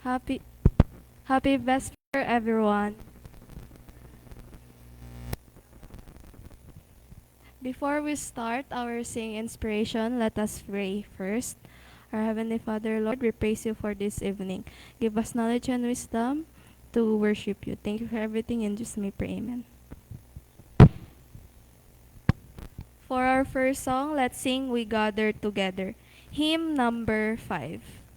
Happy Happy Vesper, everyone. Before we start our sing inspiration, let us pray first. Our Heavenly Father, Lord, we praise you for this evening. Give us knowledge and wisdom to worship you. Thank you for everything. In Jesus' name, pray. Amen. For our first song, let's sing We Gather Together. Hymn number 5.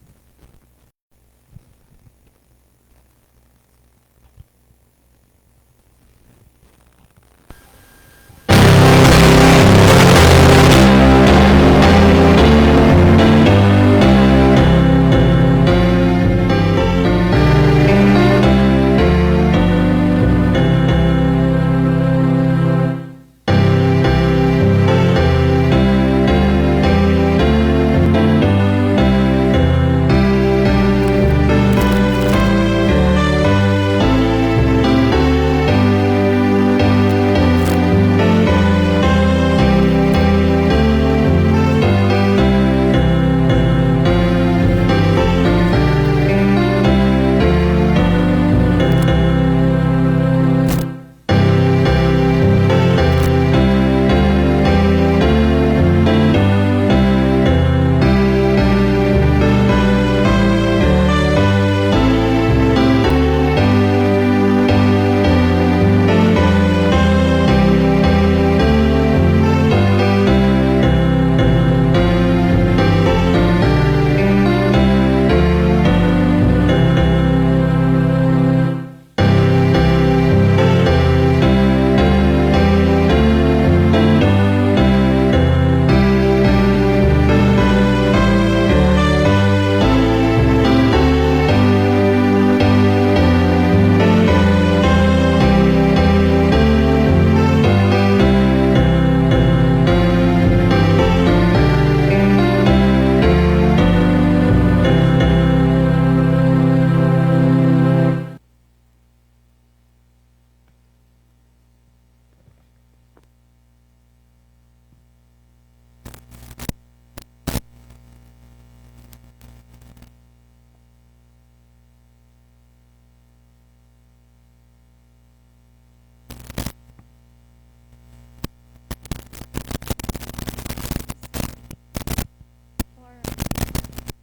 For,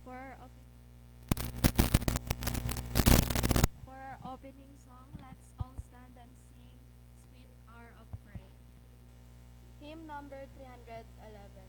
for, our, for our opening song, let's all stand and sing Sweet Hour of Prayer. Hymn number 311.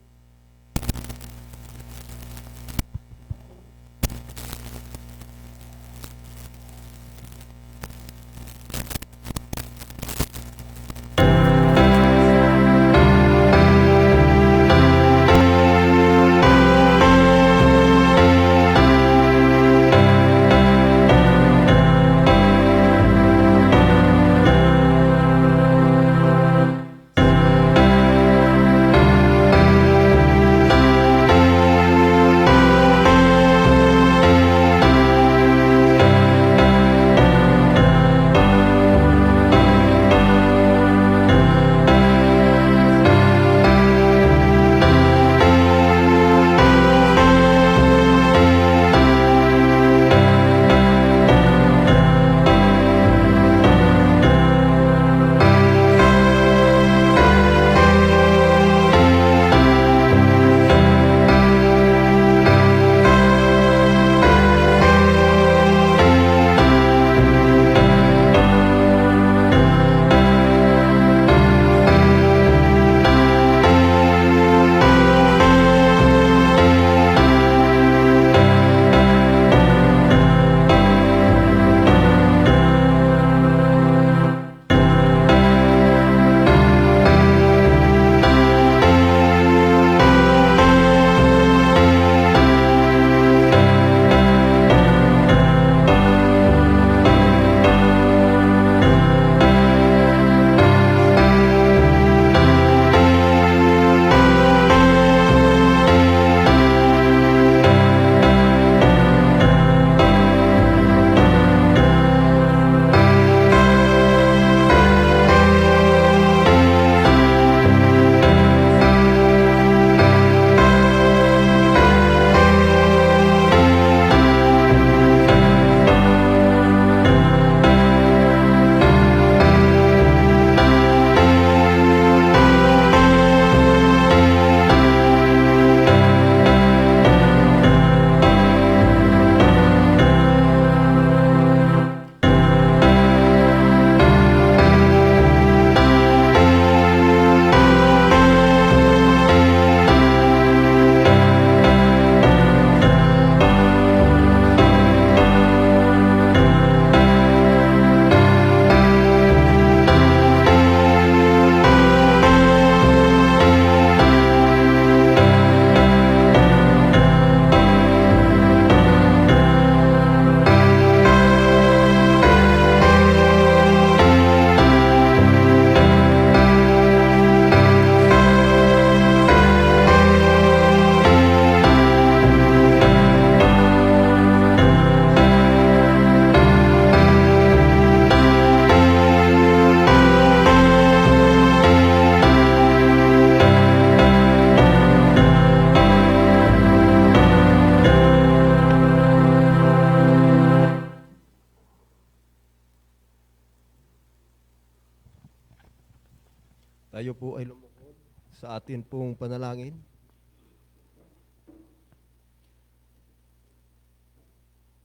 Tayo po ay lumukod sa atin pong panalangin.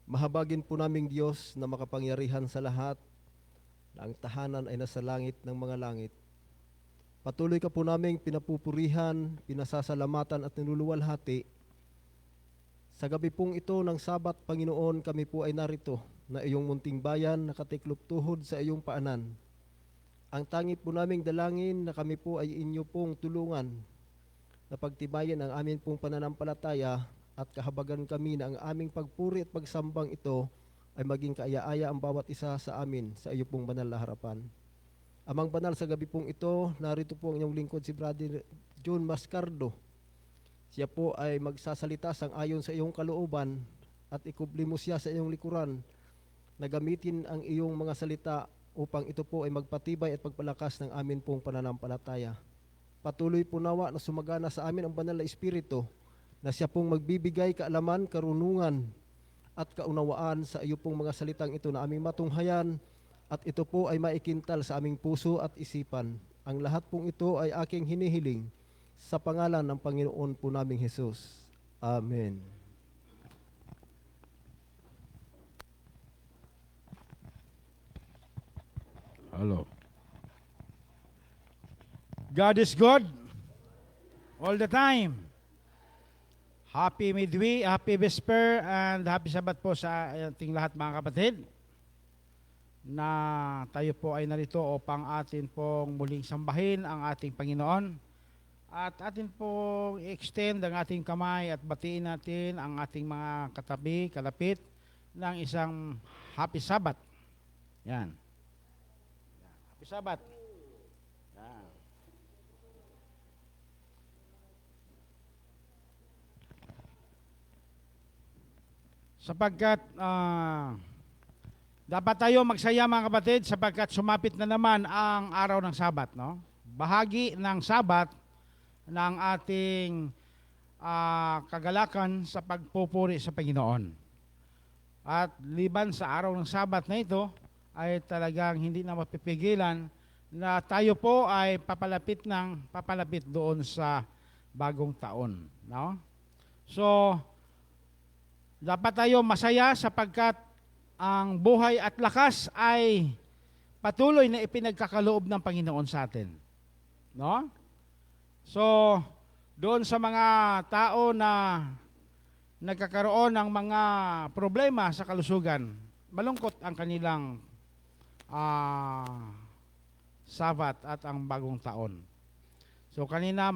Mahabagin po naming Diyos na makapangyarihan sa lahat, na ang tahanan ay nasa langit ng mga langit. Patuloy ka po naming pinapupurihan, pinasasalamatan at niluluwalhati. Sa gabi pong ito ng Sabat, Panginoon, kami po ay narito na iyong munting bayan nakatiklop tuhod sa iyong paanan. Ang tangi po naming dalangin na kami po ay inyo pong tulungan na pagtibayan ang amin pong pananampalataya at kahabagan kami na ang aming pagpuri at pagsambang ito ay maging kaaya-aya ang bawat isa sa amin sa iyo pong banal na harapan. Amang banal, sa gabi pong ito, narito po ang inyong lingkod si Brother John Mascardo. Siya po ay magsasalita sang ayon sa iyong kalooban at ikubli mo siya sa iyong likuran na gamitin ang iyong mga salita upang ito po ay magpatibay at pagpalakas ng amin pong pananampalataya. Patuloy po nawa na sumagana sa amin ang banal na Espiritu na siya pong magbibigay kaalaman, karunungan at kaunawaan sa iyo pong mga salitang ito na aming matunghayan at ito po ay maikintal sa aming puso at isipan. Ang lahat pong ito ay aking hinihiling sa pangalan ng Panginoon po naming Jesus. Amen. Hello. God is good all the time. Happy midweek, happy vesper, and happy Sabbath po sa ating lahat mga kapatid. Na tayo po ay narito upang atin pong muling sambahin ang ating Panginoon. At atin pong i-extend ang ating kamay at batiin natin ang ating mga katabi, kalapit ng isang happy Sabbath. Yan. Happy Sabbath. Yan. Sapagkat dapat tayo magsaya mga kapatid sapagkat sumapit na naman ang araw ng Sabat, no? Bahagi ng Sabat ng ating kagalakan sa pagpupuri sa Panginoon. At liban sa araw ng Sabat na ito, ay talagang hindi na mapipigilan na tayo po ay papalapit doon sa bagong taon, no? So, dapat tayo masaya sapagkat ang buhay at lakas ay patuloy na ipinagkakaloob ng Panginoon sa atin, no? So, doon sa mga tao na nagkakaroon ng mga problema sa kalusugan, malungkot ang kanilang Sabat at ang bagong taon. So kanina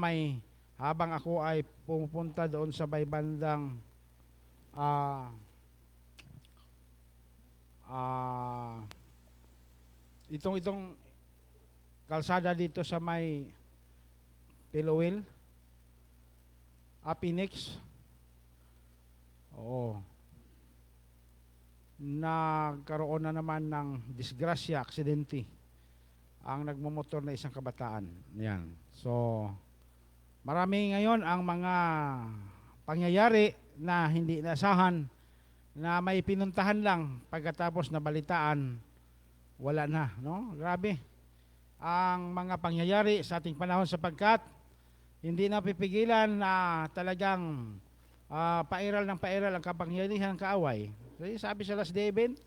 habang ako ay pumupunta doon sa bandang itong kalsada dito sa may Pilowil, Phoenix. Oo. Nagkaroon na naman ng disgrasya, aksidente ang nagmumotor na isang kabataan. Yan. So, marami ngayon ang mga pangyayari na hindi inasahan na may pinuntahan lang pagkatapos na balitaan, wala na, no? Grabe ang mga pangyayari sa ating panahon sapagkat hindi na pipigilan na talagang pairal ng pairal ang kapangyarihan kaaway. So, sabi sa Last Day Event,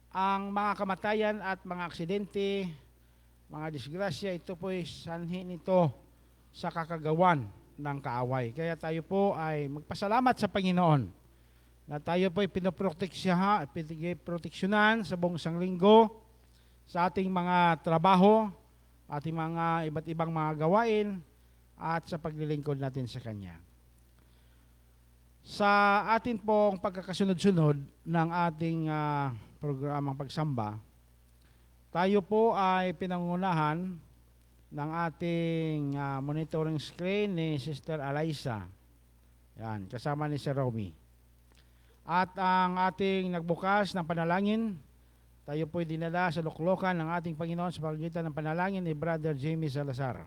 ang mga kamatayan at mga aksidente, mga disgrasya, ito po ay sanhi nito sa kakagawan ng kaaway. Kaya tayo po ay magpasalamat sa Panginoon na tayo po ay pinoproteksyonan sa buong isang linggo sa ating mga trabaho, ating mga iba't ibang mga gawain at sa paglilingkod natin sa Kanya. Sa atin pong pagkakasunod-sunod ng ating programang pagsamba, tayo po ay pinangunahan ng ating monitoring screen ni Sister Eliza. Yan, kasama ni Sir Romy. At ang ating nagbukas ng panalangin, tayo po ay dinala sa luklokan ng ating Panginoon sa pamamagitan ng panalangin ni Brother Jamie Salazar.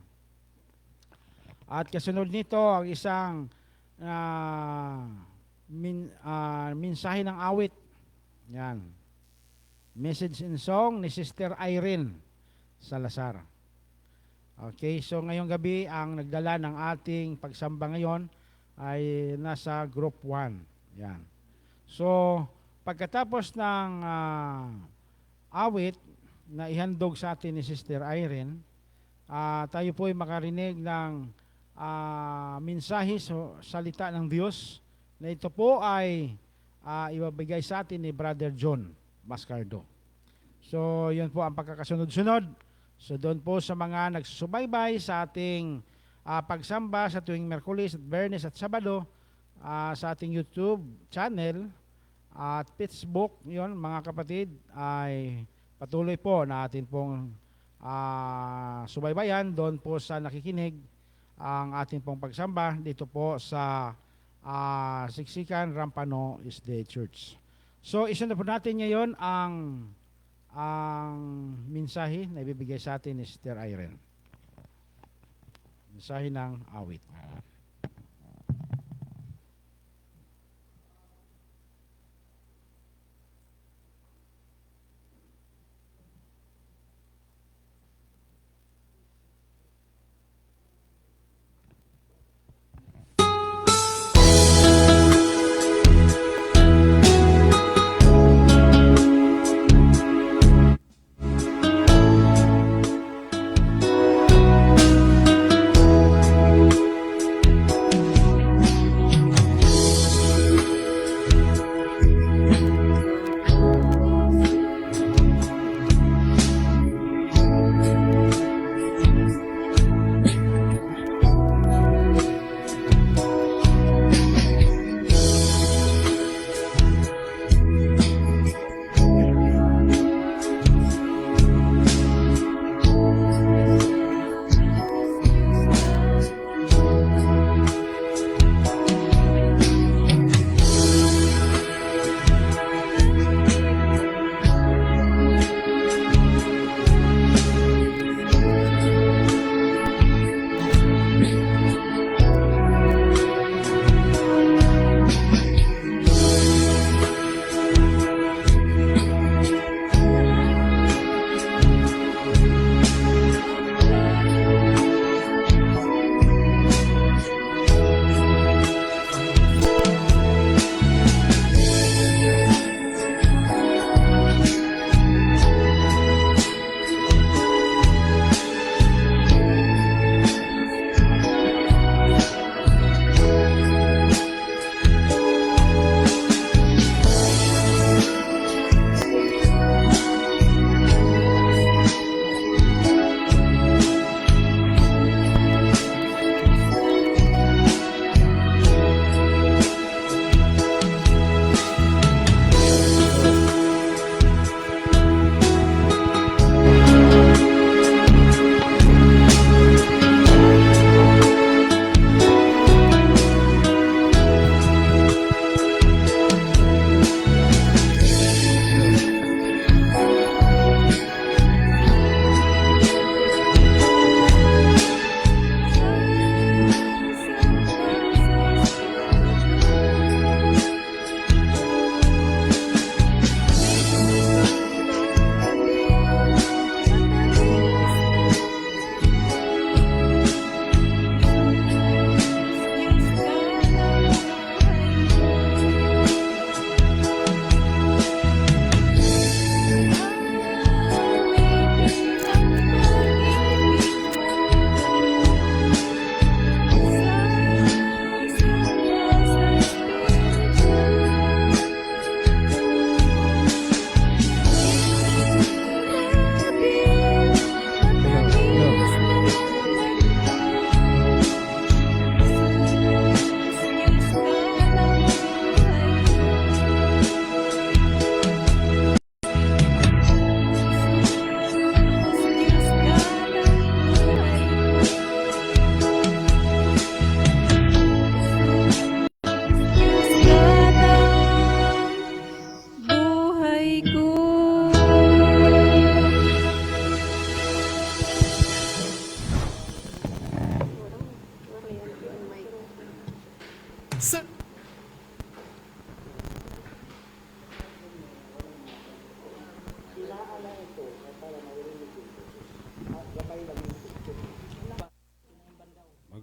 At kasunod nito ang isang mensahe ng awit. Yan. Message in Song ni Sister Irene Salazar. Okay, so ngayong gabi ang nagdala ng ating pagsamba ngayon ay nasa group 1. Yan. So, pagkatapos ng awit na ihandog sa atin ni Sister Irene, tayo po ay makarinig ng mensahe sa salita ng Diyos na ito po ay ibabigay sa atin ni Brother John Mascardo. So, yun po ang pagkakasunod-sunod. So, doon po sa mga nagsusubaybay sa ating pagsamba sa tuwing Merkulis at Biyernes at Sabado sa ating YouTube channel at Facebook, yun mga kapatid, ay patuloy po na atin pong subaybayan doon po sa nakikinig ang ating pong pagsamba dito po sa Siksikan Rampano Isday Church. So, isunod po natin ngayon ang mensahe na ibibigay sa atin ni Sister Irene. Mensahe ng awit.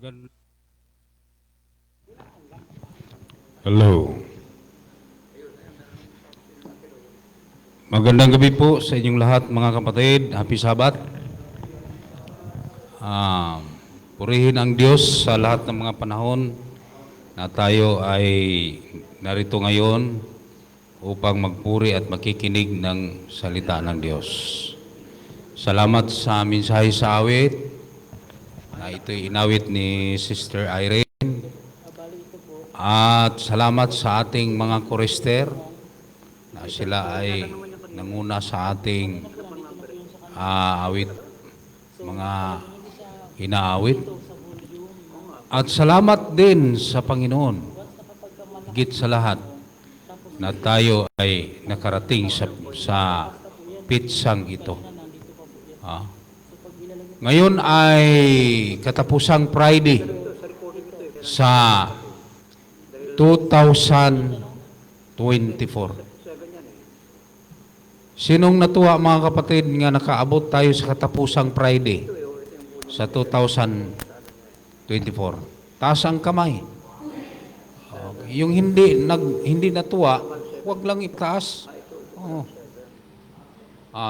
Magand- Hello. Magandang gabi po sa inyong lahat mga kapatid. Happy Sabat. Purihin ang Diyos sa lahat ng mga panahon na tayo ay narito ngayon upang magpuri at makikinig ng salita ng Diyos. Salamat sa mensahe sa awit na ito'y inawit ni Sister Irene. At salamat sa ating mga chorister na sila ay nanguna sa ating awit, mga inaawit. At salamat din sa Panginoon, higit sa lahat, na tayo ay nakarating sa pitsang ito. Ngayon ay katapusang Friday sa 2024. Sinong natuwa mga kapatid nga nakaabot tayo sa katapusang Friday sa 2024? Taas ang kamay. Okay. Yung hindi natuwa, wag lang itaas. Oh.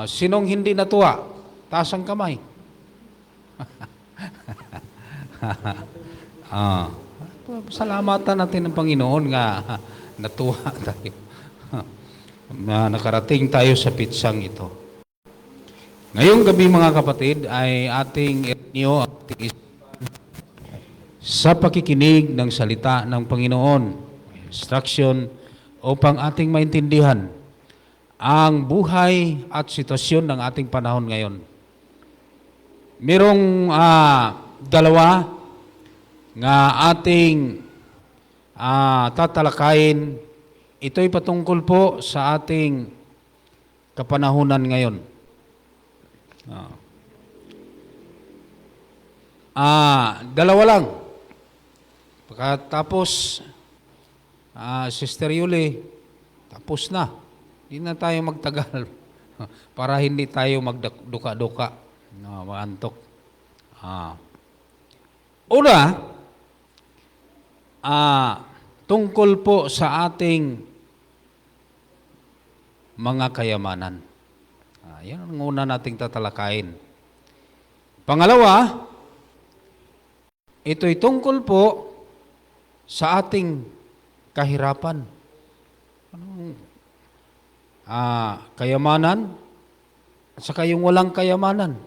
Sinong hindi natuwa? Taas ang kamay. Salamatan natin ng Panginoon nga natuwa tayo. Na nakarating tayo sa pitsang ito. Ngayong gabi mga kapatid ay ating sa pakikinig ng salita ng Panginoon, instruction upang ating maintindihan ang buhay at sitwasyon ng ating panahon ngayon. Merong dalawa nga ating tatalakayin. Ito'y patungkol po sa ating kapanahunan ngayon. Dalawa lang. Pagkatapos, Sister Yuli, tapos na. Hindi na tayo magtagal para hindi tayo magduka-duka, maantok. Una, tungkol po sa ating mga kayamanan. Yan ang una nating tatalakayin. Pangalawa, ito'y tungkol po sa ating kahirapan. Anong kayamanan at saka yung walang kayamanan.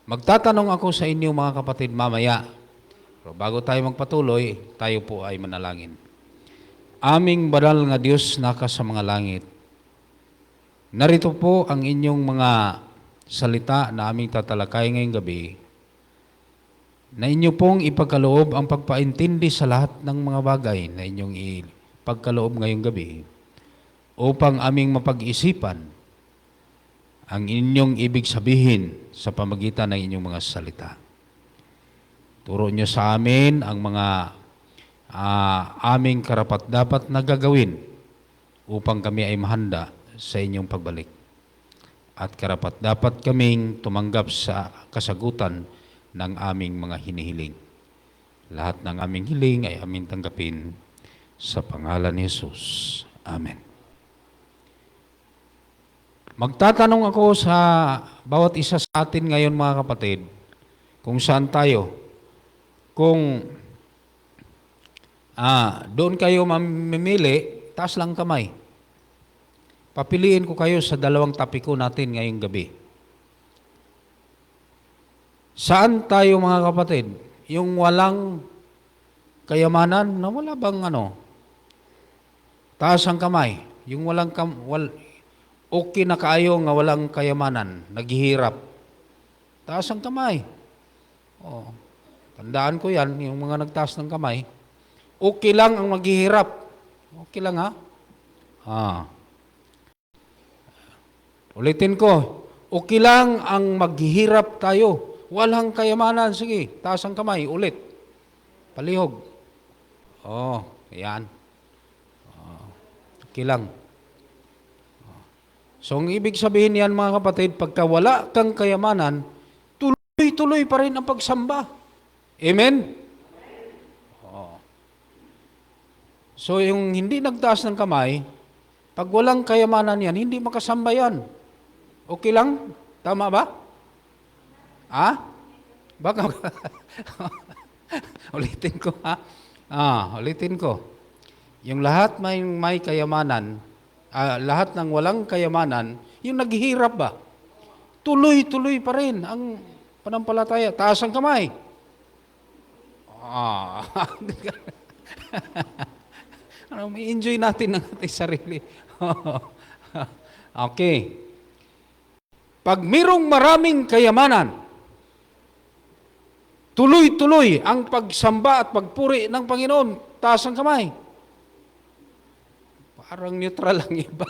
Magtatanong ako sa inyo mga kapatid mamaya. Pero bago tayo magpatuloy, tayo po ay manalangin. Aming banal nga Diyos naka sa mga langit, narito po ang inyong mga salita na aming tatalakay ngayong gabi, na inyo pong ipagkaloob ang pagpaintindi sa lahat ng mga bagay na inyong ipagkaloob ngayong gabi, upang aming mapag-isipan ang inyong ibig sabihin sa pamagitan ng inyong mga salita. Turo nyo sa amin ang mga aming karapat-dapat na gagawin upang kami ay mahanda sa inyong pagbalik. At karapat-dapat kaming tumanggap sa kasagutan ng aming mga hinihiling. Lahat ng aming hiling ay aming tanggapin sa pangalan ni Jesus. Amen. Magtatanong ako sa bawat isa sa atin ngayon mga kapatid, kung saan tayo. Kung doon kayo mamimili, taas lang kamay. Papiliin ko kayo sa dalawang tapiko natin ngayong gabi. Saan tayo mga kapatid? Yung walang kayamanan, na wala bang taas ang kamay. Yung okay na kayo nga walang kayamanan, naghihirap. Taas ang kamay. Tandaan ko yan, yung mga nagtaas ng kamay. Okay lang ang maghihirap. Okay lang ha? Ulitin ko. Okay lang ang maghihirap tayo. Walang kayamanan. Sige, taas ang kamay. Ulit. Palihog. Yan. Okay lang. So, ang ibig sabihin yan mga kapatid, pagka wala kang kayamanan, tuloy-tuloy pa rin ang pagsamba. Amen? Oo. So yung hindi nagtaas ng kamay, pag walang kayamanan yan, hindi makasamba yan. Okay lang? Tama ba? Ha? Baka ulitin ko ha. Ulitin ko. Yung lahat may kayamanan, lahat ng walang kayamanan, yung naghihirap ba? Tuloy-tuloy pa rin ang panampalataya. Taas ang kamay. May enjoy natin ang ating sarili. Okay. Pag mayroong maraming kayamanan, tuloy-tuloy ang pagsamba at pagpuri ng Panginoon, taas ang kamay. Parang neutral lang iba.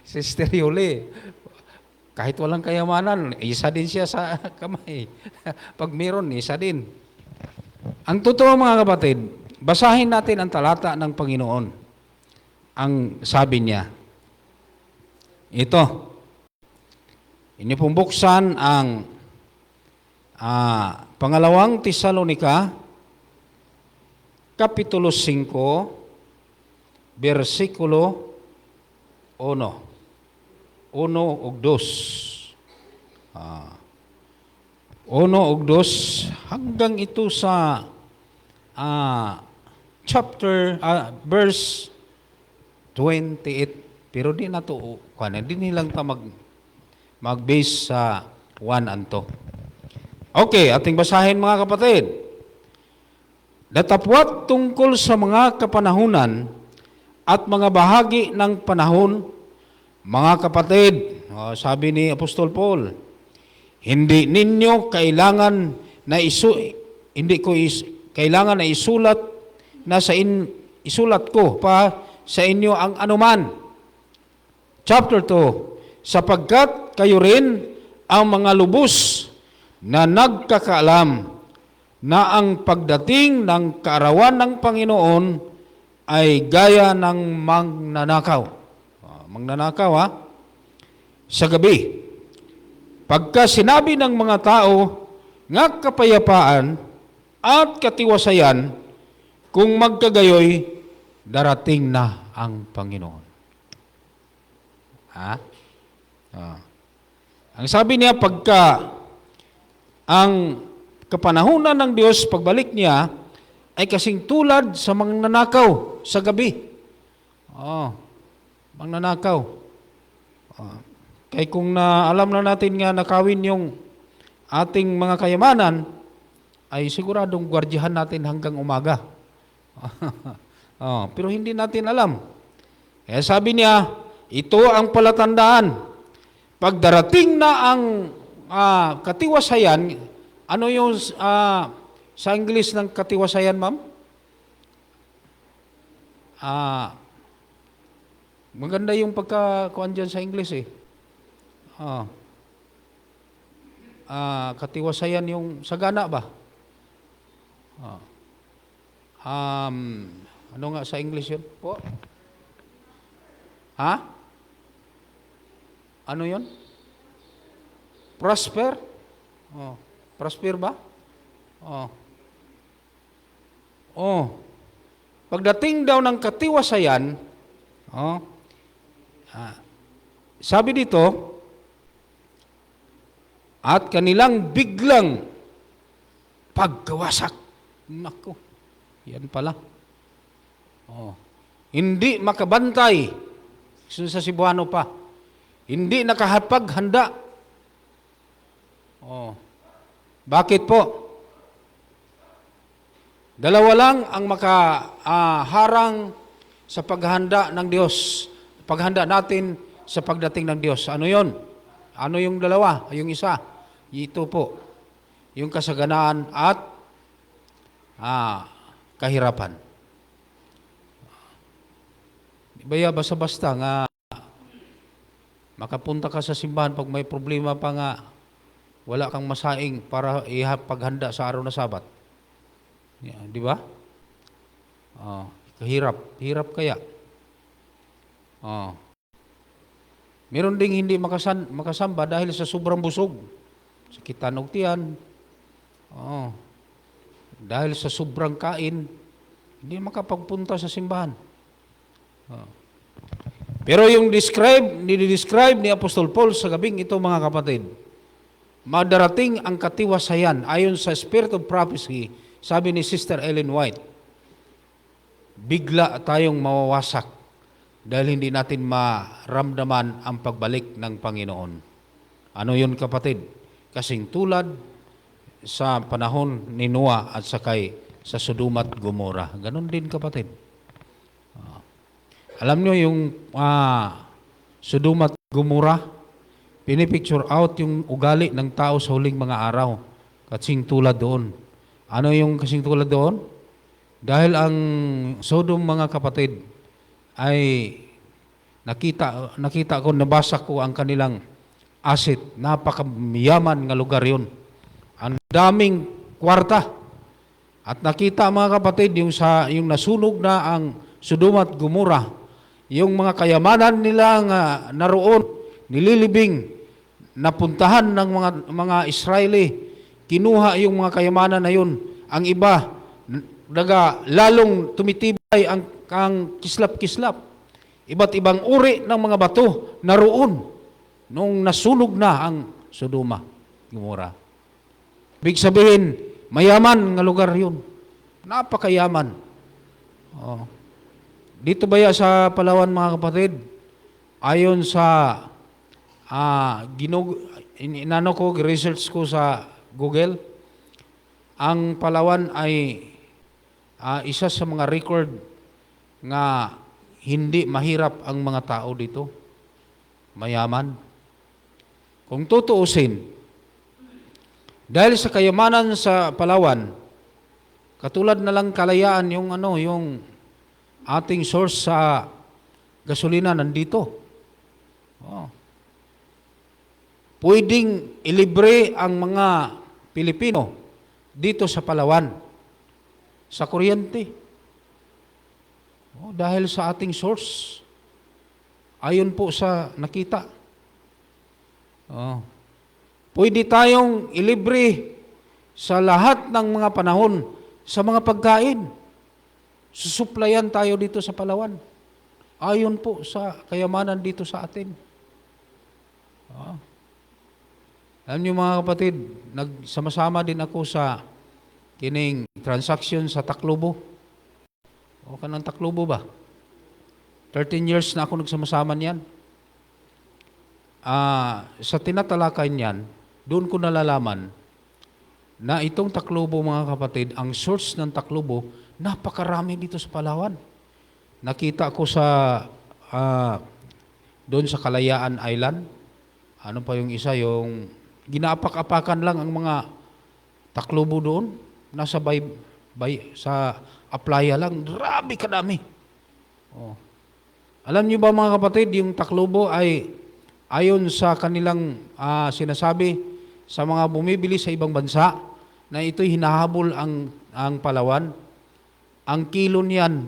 Sister Yuli, kahit walang kayamanan, isa din siya sa kamay. Pag meron, isa din. Ang totoo mga kapatid, basahin natin ang talata ng Panginoon. Ang sabi niya, ito, inyo pong buksan ang pangalawang Tesalonika, Kapitulo 5, versikulo 1. 1 ug 2. 1 ug 2 hanggang ito sa verse 28. Pero di na to di nilang ta mag-base sa 1 and 2. Okay, ating basahin mga kapatid. Datapwat tungkol sa mga kapanahunan at mga bahagi ng panahon, mga kapatid, sabi ni Apostol Paul, hindi ninyo kailangan na kailangan na isulat isulat ko pa sa inyo ang anuman. Chapter 2, sapagkat kayo rin ang mga lubos na nagkakaalam na ang pagdating ng kaarawan ng Panginoon ay gaya ng magnanakaw. Magnanakaw sa gabi. Pagka sinabi ng mga tao nga kapayapaan at katiwasayan, kung magkagayoy, darating na ang Panginoon. Ang sabi niya, pagka ang kapanahunan ng Diyos, pagbalik niya, ay kasing tulad sa magnanakaw sa gabi. Magnanakaw. Kaya kung alam na natin nga nakawin yung ating mga kayamanan, ay siguradong gwardiyahan natin hanggang umaga. Pero hindi natin alam. Kaya sabi niya, ito ang palatandaan. Pag darating na ang katiwasayan, ano yung sa English ng katiwasayan, ma'am? Maganda yung pagkakuan dyan sa English eh. Katiwasayan yung sagana ba? Ano nga sa English yun po? Ano yun? Prosper? Prosper ba? Pagdating daw ng katiwasayan, sabi dito, at kanilang biglang pagkawasak. Naku, yan pala. Hindi makabantay. Sa Cebuano pa. Hindi nakahapaghanda. Bakit po? Dalawa lang ang makaharang sa paghanda ng Diyos. Paghanda natin sa pagdating ng Diyos. Ano yon? Ano yung dalawa? Yung isa? Ito po. Yung kasaganaan at kahirapan. Di ba basta-basta nga makapunta ka sa simbahan pag may problema pa nga wala kang masaing para ipaghanda sa araw na Sabat. Di ba? Kahirap. Hirap kaya. Meron ding hindi makasamba dahil sa sobrang busog. Sakitan og tiyan, Oo. Dahil sa sobrang kain, hindi makapagpunta sa simbahan. Oo. Pero yung nidescribe ni Apostol Paul sa gabing ito, mga kapatid, madarating ang katiwasayan ayon sa Spirit of Prophecy, sabi ni Sister Ellen White, bigla tayong mawawasak dahil hindi natin maramdaman ang pagbalik ng Panginoon. Ano yun, kapatid? Kasing tulad sa panahon ni Noah at sakay sa Sodoma at Gomora. Ganon din, kapatid. Alam nyo yung Sodoma at Gomora, pinipicture out yung ugali ng tao sa huling mga araw. Kasing tulad doon. Ano yung kasing tulad doon? Dahil ang Sodom, mga kapatid, ay nakita ko, nabasa ko ang kanilang asset. Napakayaman nga lugar yun. Ang daming kwarta. At nakita, mga kapatid, yung nasunog na ang Sodoma at Gomora, yung mga kayamanan nila nga naroon, nililibing, napuntahan ng mga Israeli, kinuha yung mga kayamanan na yun. Ang iba, lalong tumitibay ang kislap-kislap. Iba't ibang uri ng mga bato naroon nung nasunog na ang Sodoma, Gomora. Ibig sabihin, mayaman nga lugar yun. Napakayaman. Oh. Dito ba sa Palawan, mga kapatid, ayon sa research ko sa Google, ang Palawan ay isa sa mga record nga hindi mahirap ang mga tao dito. Mayaman. Kung tutuusin, dahil sa kayamanan sa Palawan, katulad na lang Kalayaan, yung ating source sa gasolina nandito. Oh. Pwedeng ilibre ang mga Pilipino dito sa Palawan sa kuryente. Oh, dahil sa ating source. Ayon po sa nakita. Oh. Pwede tayong ilibre sa lahat ng mga panahon sa mga pagkain. Susuplayan tayo dito sa Palawan. Ayon po sa kayamanan dito sa atin. Alam niyo, mga kapatid, nagsama-sama din ako sa kining transaction sa Taclobo. O ka ng Taclobo ba? 13 years na ako nagsama-sama niyan. Sa tinatalakay niyan, doon ko nalalaman na itong Taclobo, mga kapatid, ang source ng Taclobo, napakarami dito sa Palawan. Nakita ko sa doon sa Kalayaan Island. Ano pa yung isa? Yung ginaapak-apakan lang ang mga Taclobo doon. Nasa sa Aplaya lang. Grabe kadami. Oh. Alam niyo ba, mga kapatid, yung Taclobo ay ayon sa kanilang sinasabi sa mga bumibili sa ibang bansa na ito'y hinahabol ang Palawan. Ang kilo niyan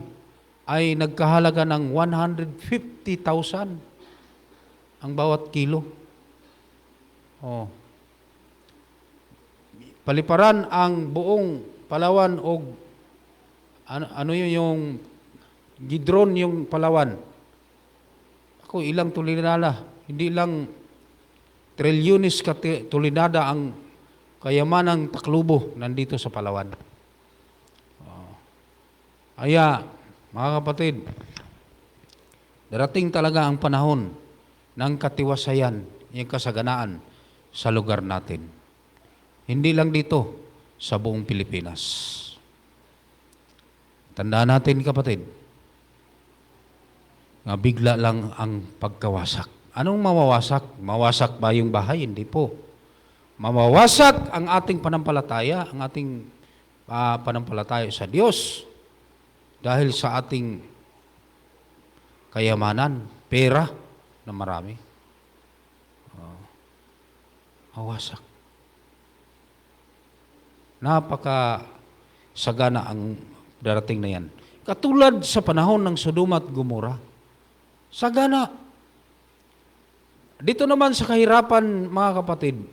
ay nagkahalaga ng 150,000 ang bawat kilo. Oh. Paliparan ang buong Palawan o ano yung Gidron yung Palawan. Ako, ilang tulinada, hindi lang trilyones tulinada ang kayamanang Taclobo nandito sa Palawan. Kaya, mga kapatid, darating talaga ang panahon ng katiwasayan, yung kasaganaan sa lugar natin. Hindi lang dito, sa buong Pilipinas. Tandaan natin, kapatid, nga bigla lang ang pagkawasak. Anong mawawasak? Mawasak ba yung bahay? Hindi po. Mawawasak ang ating panampalataya, ang ating panampalataya sa Diyos. Dahil sa ating kayamanan, pera na marami. Mawasak. Napaka sagana ang darating na yan. Katulad sa panahon ng Sodoma at Gomora. Sagana. Dito naman sa kahirapan, mga kapatid,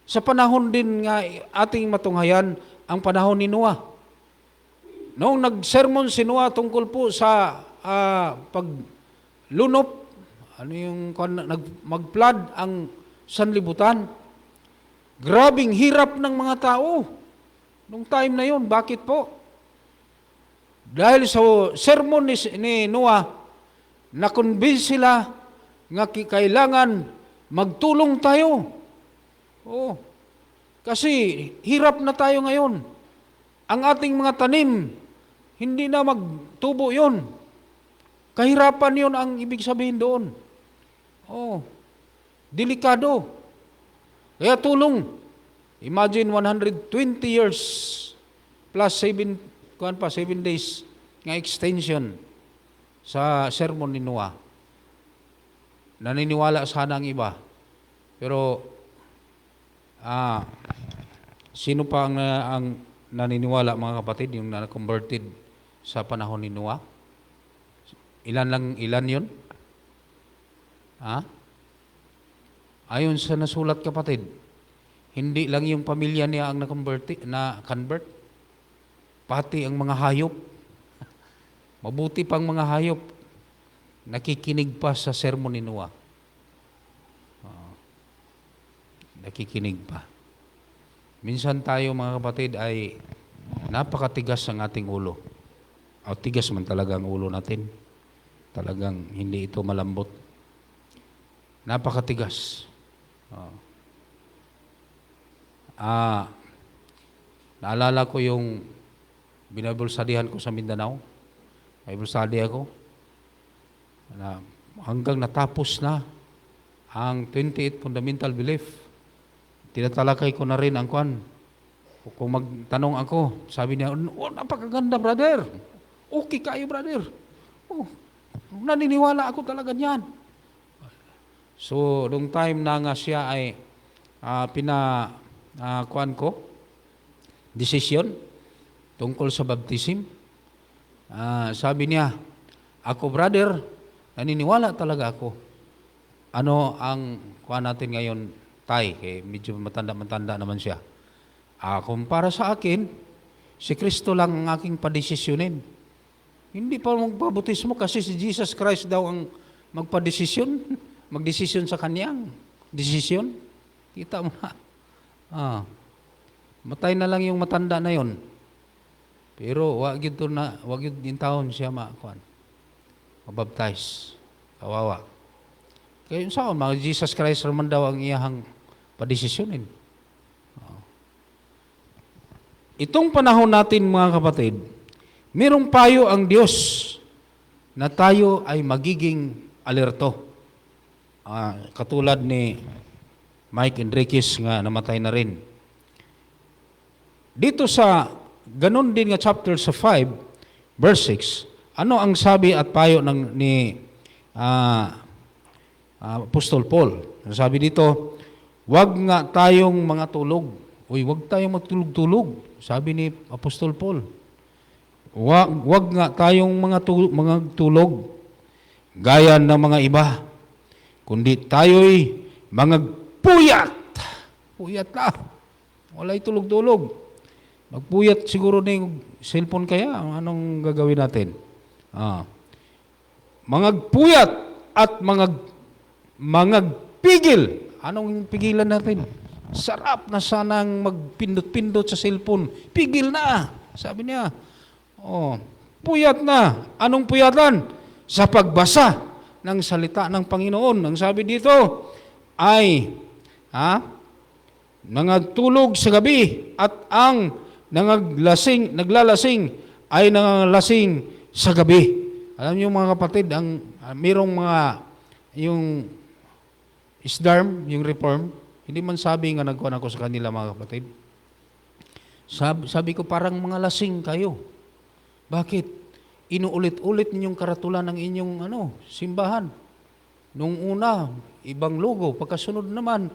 Sa panahon din nga ating matunghayan, ang panahon ni Noah. Noong nag-sermon si Noah tungkol po sa paglunop, mag-flood ang sanlibutan, grabing hirap ng mga tao nung time na yon. Bakit po? Dahil sa sermon ni Noah, na-convince sila nga kailangan magtulong tayo. Oo. Kasi hirap na tayo ngayon. Ang ating mga tanim, hindi na magtubo yon. Kahirapan yon ang ibig sabihin doon. Oo. Delikado. Kaya tulong. Imagine 120 years plus 7 days ng extension sa sermon ni Noah. Naniniwala sana ang iba. Pero sino pa ang naniniwala, mga kapatid, yung na-converted sa panahon ni Noah? Ilan yun? Ayon sa nasulat, kapatid, hindi lang yung pamilya niya ang na-convert, pati ang mga hayop. Mabuti pang mga hayop, nakikinig pa sa sermon ni Noah. Nakikinig pa. Minsan tayo, mga kapatid, ay napakatigas ang ating ulo. Tigas man talaga ang ulo natin. Talagang hindi ito malambot. Napakatigas. Naalala ko yung binabulsadihan ko sa Mindanao. May bulsadi ako. Hanggang natapos na ang 28 fundamental belief. Tinatalakay ko na rin ang kwan. Kung magtanong ako, sabi niya, napakaganda, brother. Okay kayo, brother. Naniniwala ako talaga niyan. So, nung time na nga siya ay kwan ko, decision tungkol sa baptism, sabi niya, ako, brother, naniniwala talaga ako. Ano ang kwan natin ngayon, Tay? Medyo matanda naman siya. Kumpara sa akin, si Kristo lang ang aking padesisyonin. Hindi pa magpabautismo kasi si Jesus Christ daw ang magpadesisyon, magdesisyon sa kanyang desisyon. Kita mo na. Matay na lang yung matanda na yon. Pero wag yun din taon siya mabaptize. Kawawa. Kaya yun saan, mga Jesus Christ naman daw ang iyahang padesisyonin. Itong panahon natin, mga kapatid, mayroong payo ang Diyos na tayo ay magiging alerto. Katulad ni Mike Enriquez nga namatay na rin. Dito sa ganun din nga chapter sa 5, verse 6, ano ang sabi at payo ni Apostol Paul? Sabi dito, wag nga tayong mga tulog. Wag tayong matulog-tulog. Sabi ni Apostol Paul. Wag nga tayong mga tulog gaya ng mga iba, kundi tayo'y mga puyat. Puyat na. Wala'y tulog-tulog. Magpuyat siguro na yung cellphone kaya. Anong gagawin natin? Mga puyat at mga pigil. Anong pigilan natin? Sarap na sanang magpindot-pindot sa cellphone. Pigil na. Sabi niya. Puyat na. Anong puyatan? Sa pagbasa ng salita ng Panginoon. Ang sabi dito ay nangatulog sa gabi at ang naglalasing ay nangalasing sa gabi. Alam niyo, mga kapatid, mayroong yung SDARM, yung reform, hindi man sabi nga nagkuhan ako sa kanila, mga kapatid. Sabi ko, parang mga lasing kayo. Bakit? Inuulit-ulit ninyong karatulan ng inyong simbahan. Nung una, ibang logo. Pagkasunod naman,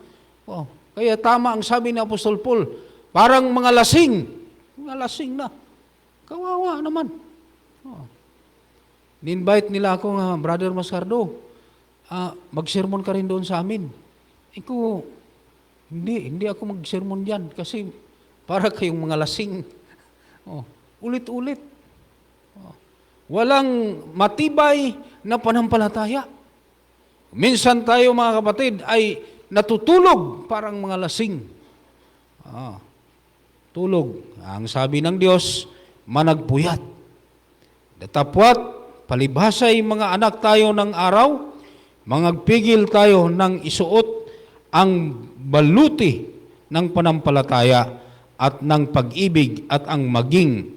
kaya tama ang sabi ni Apostol Paul, parang mga lasing. Mga lasing na. Kawawa naman. Ni-invite nila ako nga, Brother Mascardo, mag-sermon ka rin doon sa amin. Hindi ako mag-sermon diyan kasi para kayong mga lasing. Ulit-ulit. Walang matibay na panampalataya. Minsan tayo mga kapatid ay natutulog parang mga lasing. Tulog. Ang sabi ng Diyos, managpuyat. Datapwat, palibhasay mga anak tayo ng araw, mangagpigil tayo ng isuot ang baluti ng panampalataya at ng pag-ibig at ang maging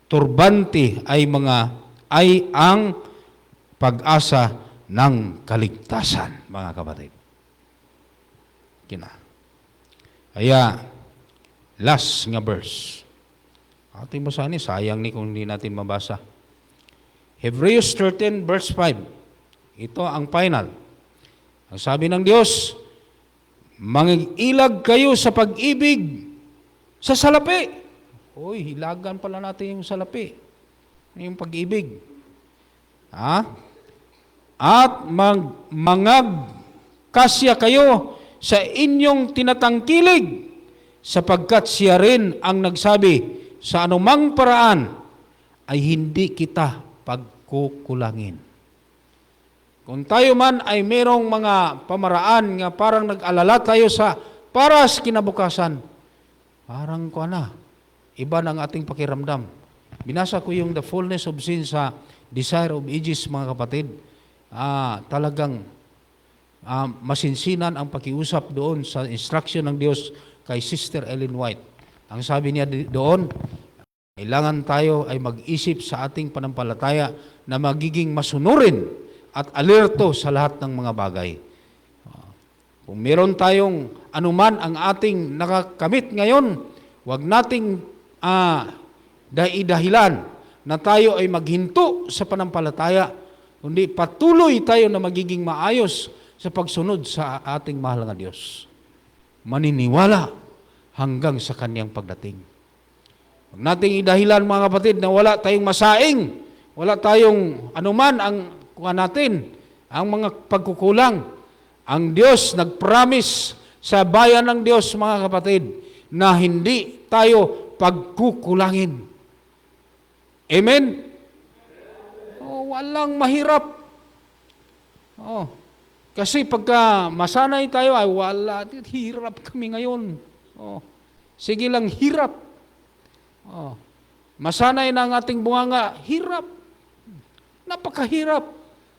turbante ay ang pag-asa ng kaligtasan, mga kapatid. Kaya, last nga verse. Ating basahin, sayang ni kung hindi natin mabasa. Hebrews 13 verse 5. Ito ang final. Ang sabi ng Diyos, mangilag kayo sa pag-ibig sa salapi. Uy, hilagan pala natin yung salapi. Yung pag-ibig. At mangagkasya kayo sa inyong tinatangkilig, sapagkat siya rin ang nagsabi, sa anumang paraan ay hindi kita pagkukulangin. Kung tayo man ay merong mga pamaraan nga parang nag-alala tayo sa para sa kinabukasan, parang iba ng ating pakiramdam. Binasa ko yung The Fullness of Sin sa Desire of Ages, mga kapatid. Talagang masinsinan ang pakiusap doon sa instruction ng Diyos kay Sister Ellen White. Ang sabi niya doon, kailangan tayo ay mag-isip sa ating panampalataya na magiging masunurin at alerto sa lahat ng mga bagay. Kung meron tayong anuman ang ating nakakamit ngayon, huwag nating dahilan na tayo ay maghinto sa panampalataya, kundi patuloy tayo na magiging maayos sa pagsunod sa ating mahal na Diyos. Maniniwala hanggang sa Kanyang pagdating. Huwag nating idahilan, mga kapatid, na wala tayong masaing, wala tayong anuman ang natin, ang mga pagkukulang. Ang Diyos nag-promise sa bayan ng Diyos, mga kapatid, na hindi tayo pagkukulangin. Amen? Walang mahirap. Kasi pagka masanay tayo, ay wala, hirap kami ngayon. Sige lang, hirap. Masanay na ang ating bunganga, hirap. Napakahirap.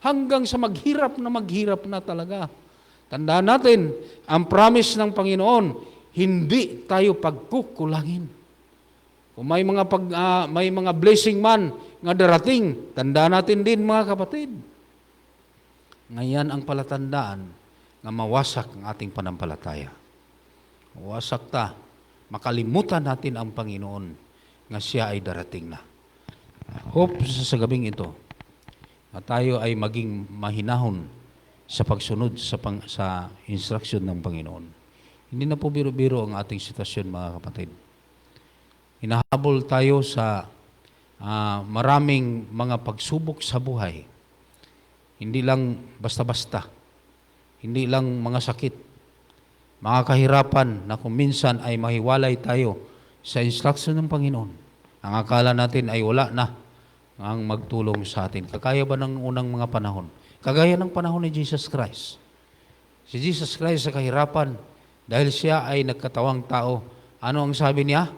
Hanggang sa maghirap na talaga. Tandaan natin, ang promise ng Panginoon, hindi tayo pagkukulangin. Kung may mga blessing man nga darating, tandaan natin din, mga kapatid. Ngayon ang palatandaan nga mawasak ang ating panampalataya. Mawasak makalimutan natin ang Panginoon nga siya ay darating na. Hope sa gabing ito na tayo ay maging mahinahon sa pagsunod sa instruction ng Panginoon. Hindi na po biro-biro ang ating sitwasyon, mga kapatid. Hinahabol tayo sa maraming mga pagsubok sa buhay. Hindi lang basta-basta. Hindi lang mga sakit. Mga kahirapan na kung minsan ay mahiwalay tayo sa instruction ng Panginoon. Ang akala natin ay wala na ang magtulong sa atin. Kagaya ba ng unang mga panahon? Kagaya ng panahon ni Jesus Christ. Si Jesus Christ sa kahirapan, dahil siya ay nagkatawang tao, ano ang sabi niya?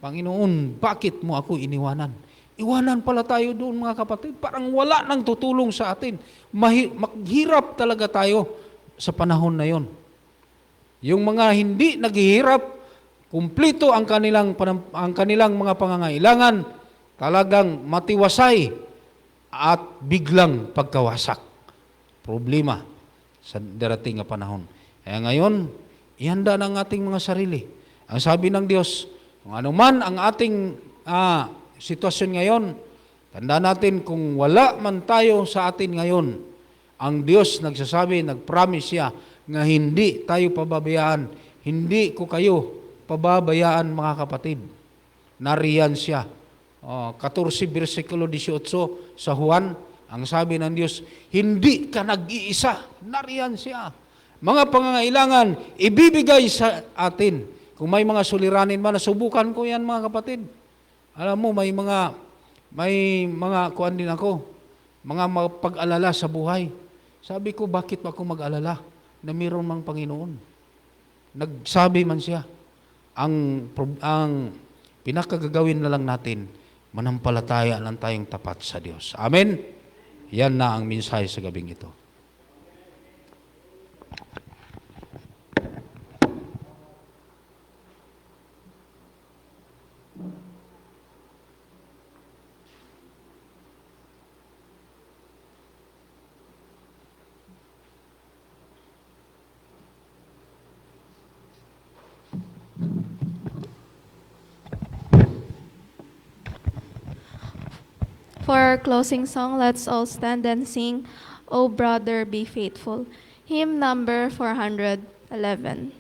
Panginoon, bakit mo ako iniwanan? Iwanan pala tayo doon, mga kapatid. Parang wala nang tutulong sa atin. Maghirap talaga tayo sa panahon na yon. Yung mga hindi naghihirap, kumplito ang kanilang mga pangangailangan, talagang matiwasay at biglang pagkawasak. Problema sa darating na panahon. Kaya ngayon, ihanda ng ating mga sarili. Ang sabi ng Diyos, kung ano man ang ating sitwasyon ngayon, tandaan natin kung wala man tayo sa atin ngayon, ang Diyos nagsasabi, nag-promise siya, nga hindi tayo pababayaan, hindi ko kayo pababayaan, mga kapatid. Nariyan siya. 14 versikulo 18 sa Juan, ang sabi ng Diyos, hindi ka nag-iisa. Nariyan siya. mga pangangailangan, ibibigay sa atin. Kung may mga suliranin man, nasubukan ko yan mga kapatid. Alam mo, may mga kuan din ako, mga pag-alala sa buhay. Sabi ko, bakit ako mag-alala na mayroon mang Panginoon? Nagsabi man siya, ang pinakagagawin na lang natin, manampalataya lang tayong tapat sa Diyos. Amen? Yan na ang mensahe sa gabing ito. For our closing song, let's all stand and sing, O Brother, Be Faithful. Hymn number 411.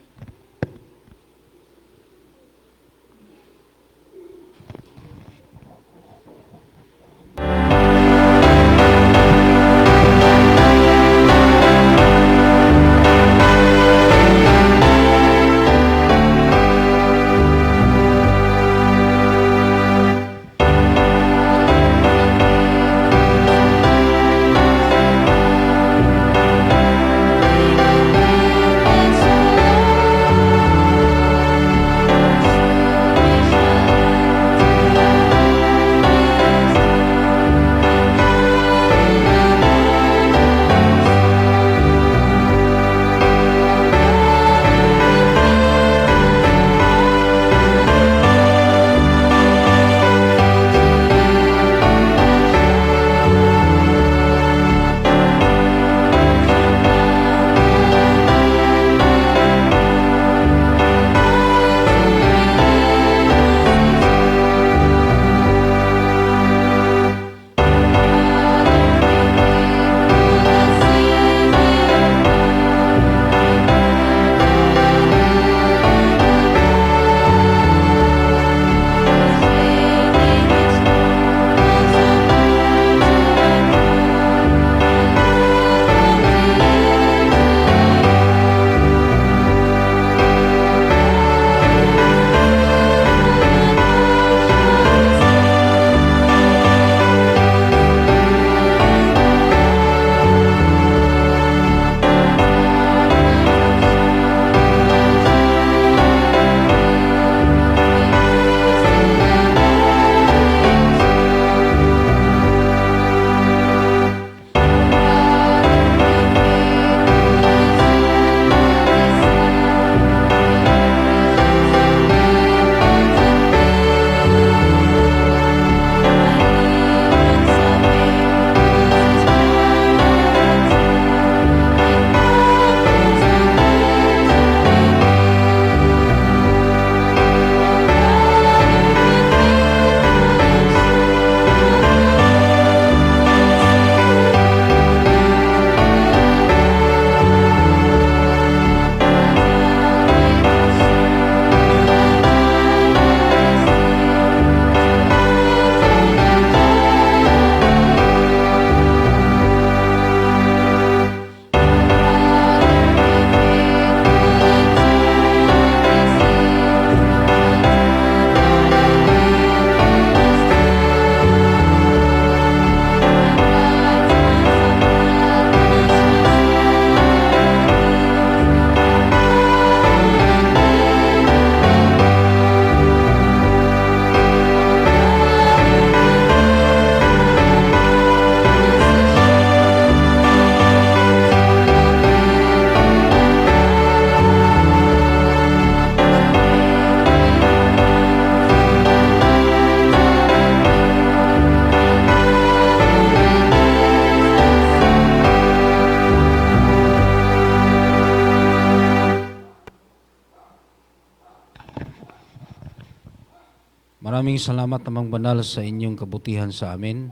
Maraming salamat Amang Banal sa inyong kabutihan sa amin.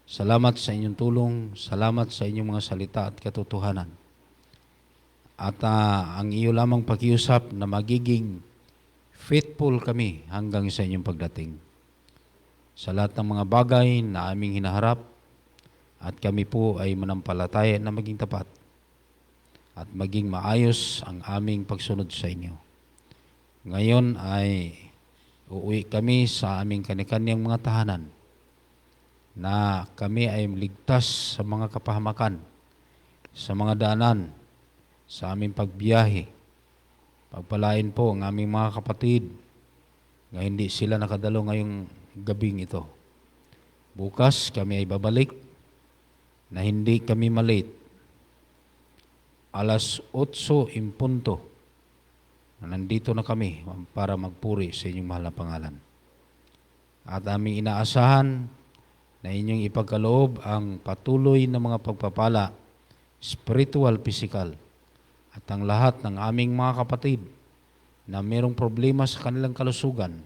Salamat sa inyong tulong, salamat sa inyong mga salita at katotohanan. At ang iyo lamang pakiusap na magiging faithful kami hanggang sa inyong pagdating. Sa lahat ng mga bagay na aming hinaharap at kami po ay manampalataya na maging tapat. at maging maayos ang aming pagsunod sa inyo. Ngayon ay uuwi kami sa aming kanikanyang mga tahanan na kami ay ligtas sa mga kapahamakan, sa mga daanan, sa aming pagbiyahe. Pagpalain po ang aming mga kapatid na hindi sila nakadalo ngayong gabing ito. Bukas kami ay babalik na hindi kami malate. Alas 8:00 na nandito na kami para magpuri sa inyong mahal na pangalan. At aming inaasahan na inyong ipagkaloob ang patuloy na mga pagpapala, spiritual, physical, at ang lahat ng aming mga kapatid na mayroong problema sa kanilang kalusugan.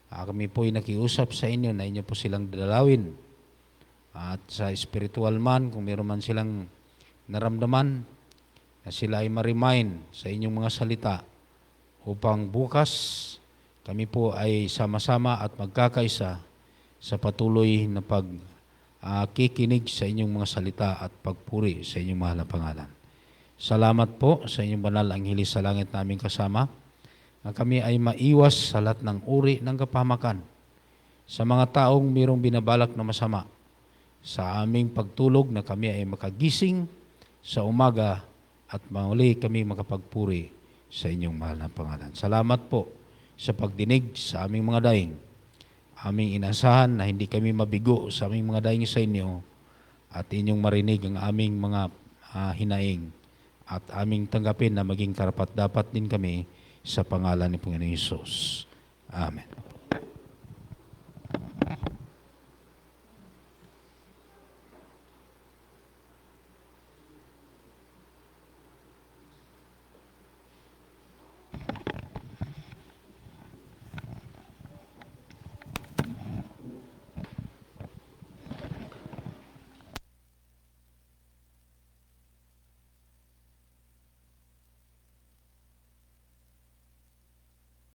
Kami po ay nakiusap sa inyo na inyo po silang dalawin. At sa spiritual man, kung mayroon man silang naramdaman, na sila ay ma-remind sa inyong mga salita upang bukas kami po ay sama-sama at magkakaisa sa patuloy na pagkikinig sa inyong mga salita at pagpuri sa inyong mahal na pangalan. Salamat po sa inyong banal anghelis sa langit naming kasama na kami ay maiwas sa lahat ng uri ng kapahamakan sa mga taong mayroong binabalak na masama sa aming pagtulog na kami ay makagising sa umaga at muli kami makapagpuri sa inyong mahal na pangalan. Salamat po sa pagdinig sa aming mga daing. Aming inasahan na hindi kami mabigo sa aming mga daing sa inyo at inyong marinig ang aming mga hinaing at aming tanggapin na maging karapat-dapat din kami sa pangalan ni Panginoon Hesus. Amen.